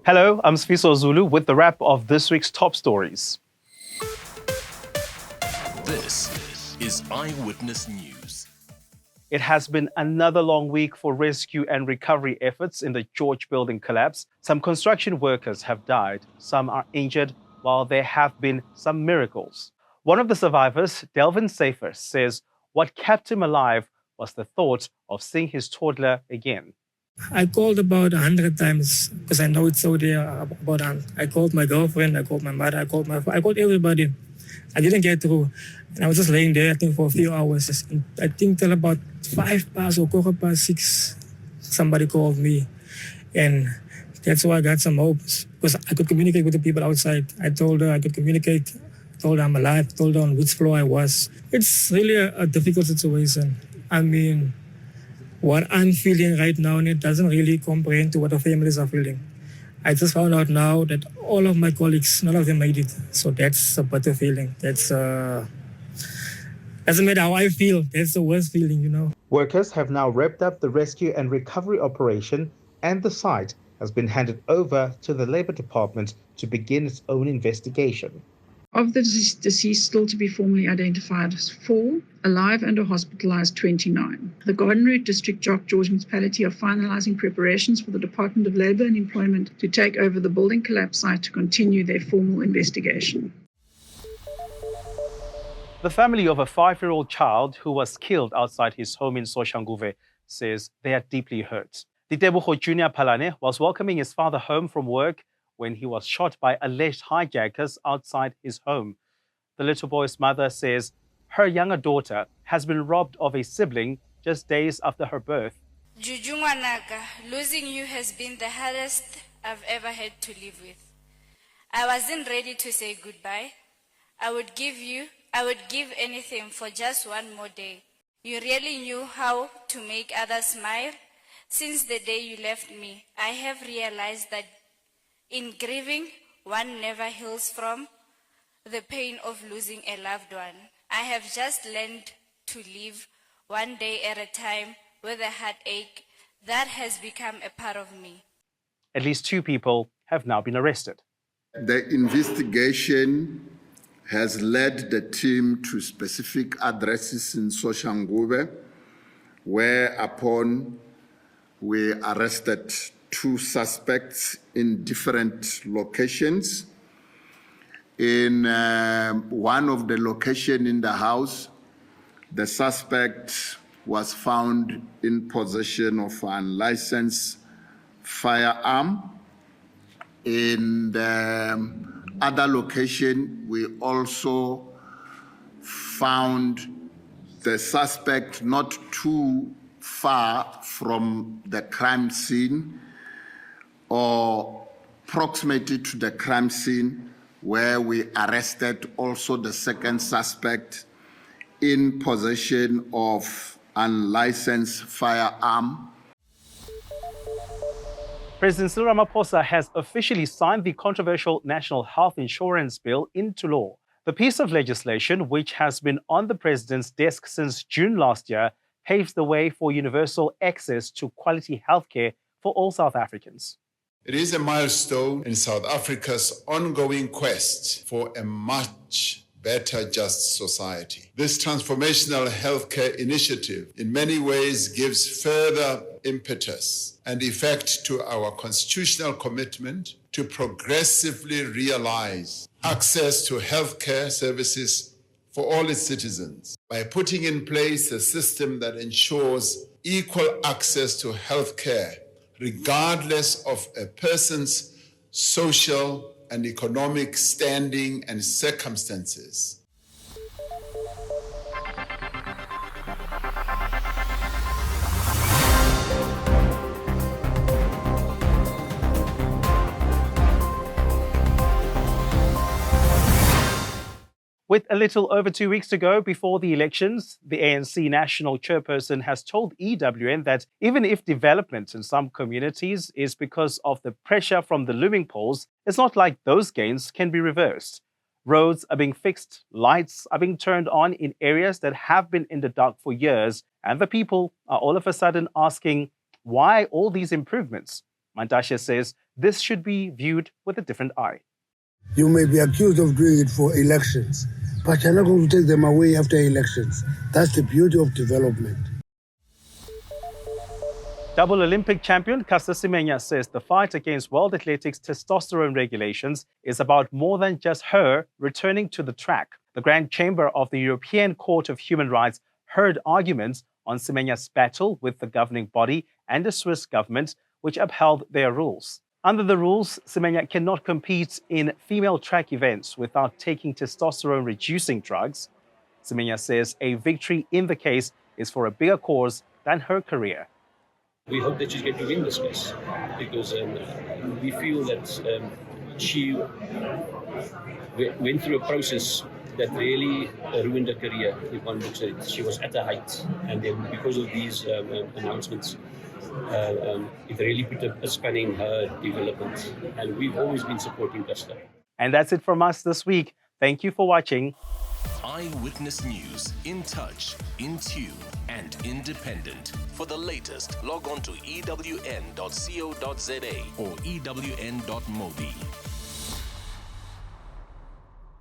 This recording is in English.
Hello, I'm Sifiso Zulu with the wrap of this week's top stories. This is Eyewitness News. It has been another long week for rescue and recovery efforts in the George building collapse. Some construction workers have died, some are injured, while there have been some miracles. One of the survivors, Delvin Safer, says what kept him alive was the thought of seeing his toddler again. I called about 100 times because I know it's so there. I called my girlfriend, I called my mother, I called everybody. I didn't get through. And I was just laying there, I think, for a few hours. I think till about 5 past or 6, somebody called me. And that's why I got some hope, because I could communicate with the people outside. I told her I could communicate, told her I'm alive, told her on which floor I was. It's really a difficult situation. I mean, what I'm feeling right now, and it doesn't really comprehend to what the families are feeling. I just found out now that all of my colleagues, none of them made it. So that's a better feeling. Doesn't matter how I feel, that's the worst feeling, you know. Workers have now wrapped up the rescue and recovery operation, and the site has been handed over to the Labour Department to begin its own investigation. Of the deceased still to be formally identified as 4, alive and or hospitalised 29. The Garden Route District Jock George Municipality are finalising preparations for the Department of Labour and Employment to take over the building collapse site to continue their formal investigation. The family of a 5-year-old child who was killed outside his home in Soshanguve says they are deeply hurt. Ditebogo Jr. Palane was welcoming his father home from work when he was shot by alleged hijackers outside his home. The little boy's mother says her younger daughter has been robbed of a sibling just days after her birth. Juju Wanaka, losing you has been the hardest I've ever had to live with. I wasn't ready to say goodbye. I would give anything for just one more day. You really knew how to make others smile. Since the day you left me, I have realized that in grieving, one never heals from the pain of losing a loved one. I have just learned to live one day at a time with a heartache that has become a part of me. At least 2 people have now been arrested. The investigation has led the team to specific addresses in Soshanguve, whereupon we arrested 2 suspects in different locations. In one of the locations in the house, the suspect was found in possession of an unlicensed firearm. In the other location, we also found the suspect not too far from the crime scene, or proximity to the crime scene, where we arrested also the second suspect in possession of unlicensed firearm. President Cyril Ramaphosa has officially signed the controversial National Health Insurance Bill into law. The piece of legislation, which has been on the president's desk since June last year, paves the way for universal access to quality healthcare for all South Africans. It is a milestone in South Africa's ongoing quest for a much better, just society. This transformational healthcare initiative in many ways gives further impetus and effect to our constitutional commitment to progressively realize access to healthcare services for all its citizens by putting in place a system that ensures equal access to healthcare regardless of a person's social and economic standing and circumstances. With a little over 2 weeks to go before the elections, the ANC national chairperson has told EWN that even if development in some communities is because of the pressure from the looming polls, it's not like those gains can be reversed. Roads are being fixed, lights are being turned on in areas that have been in the dark for years, and the people are all of a sudden asking, Why all these improvements? Mantashe says this should be viewed with a different eye. You may be accused of doing it for elections, but you're not going to take them away after elections. That's the beauty of development. Double Olympic champion Kasa Sima says the fight against World Athletics testosterone regulations is about more than just her returning to the track. The Grand Chamber of the European Court of Human Rights heard arguments on Simenya's battle with the governing body and the Swiss government, which upheld their rules. Under the rules, Simenya cannot compete in female track events without taking testosterone-reducing drugs. Simenya says a victory in the case is for a bigger cause than her career. We hope that she's going to win this case because we feel that she went through a process that really ruined her career. If one looks at it, she was at her height, and then because of these announcements, it really put a span in her development. And we've always been supporting Kasta. And that's it from us this week. Thank you for watching. Eyewitness News, in touch, in tune, and independent. For the latest, log on to ewn.co.za or ewn.mobi.